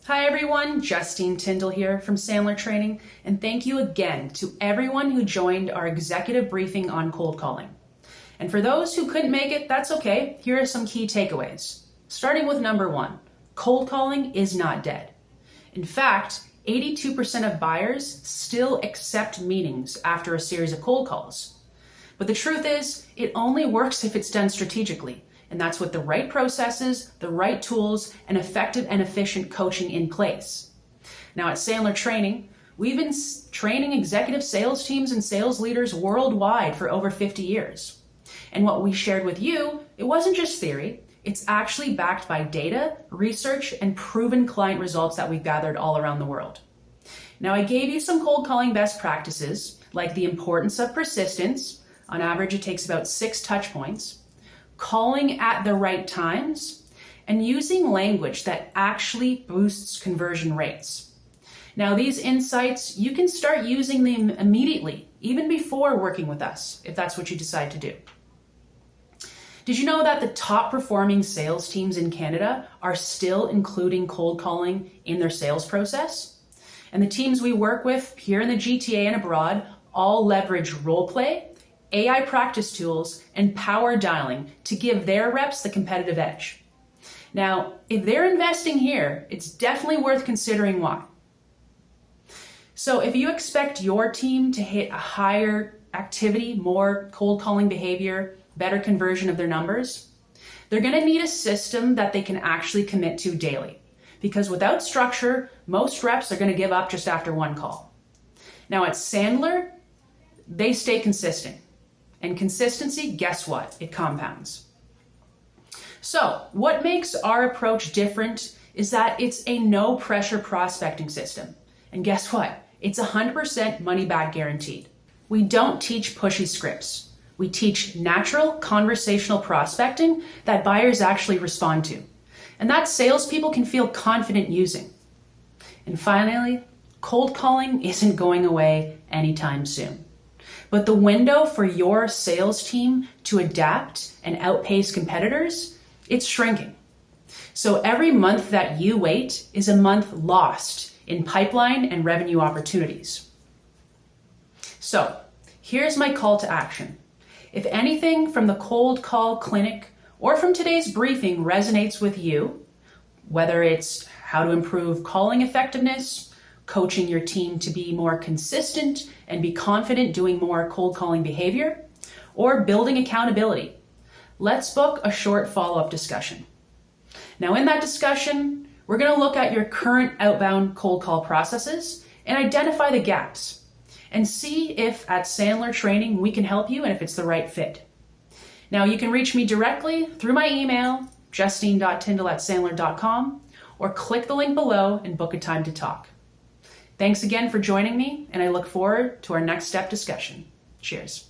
Hi everyone, Justine Tyndall here from Sandler Training, and thank you again to everyone who joined our executive briefing on cold calling. And for those who couldn't make it, that's okay. Here are some key takeaways. Starting with number 1, cold calling is not dead. In fact, 82% of buyers still accept meetings after a series of cold calls. But the truth is, it only works if it's done strategically. And that's with the right processes, the right tools, and effective and efficient coaching in place. Now at Sandler Training, we've been training executive sales teams and sales leaders worldwide for over 50 years. And what we shared with you, it wasn't just theory, it's actually backed by data, research, and proven client results that we've gathered all around the world. Now I gave you some cold calling best practices, like the importance of persistence. On average, it takes about 6 touch points. Calling at the right times, and using language that actually boosts conversion rates. Now, these insights, you can start using them immediately, even before working with us, if that's what you decide to do. Did you know that the top performing sales teams in Canada are still including cold calling in their sales process? And the teams we work with here in the GTA and abroad all leverage roleplay, AI practice tools, and power dialing to give their reps the competitive edge. Now, if they're investing here, it's definitely worth considering why. So if you expect your team to hit a higher activity, more cold calling behavior, better conversion of their numbers, they're going to need a system that they can actually commit to daily. Because without structure, most reps are going to give up just after one call. Now at Sandler, they stay consistent. And consistency, guess what? It compounds. So what makes our approach different is that it's a no pressure prospecting system. And guess what? It's 100% money back guaranteed. We don't teach pushy scripts. We teach natural conversational prospecting that buyers actually respond to. And that salespeople can feel confident using. And finally, cold calling isn't going away anytime soon. But the window for your sales team to adapt and outpace competitors, it's shrinking. So every month that you wait is a month lost in pipeline and revenue opportunities. So here's my call to action. If anything from the cold call clinic or from today's briefing resonates with you, whether it's how to improve calling effectiveness, coaching your team to be more consistent and be confident doing more cold calling behavior, or building accountability, let's book a short follow-up discussion. Now in that discussion, we're going to look at your current outbound cold call processes and identify the gaps and see if at Sandler Training we can help you and if it's the right fit. Now you can reach me directly through my email, justine.tyndall@sandler.com, or click the link below and book a time to talk. Thanks again for joining me, and I look forward to our next step discussion. Cheers.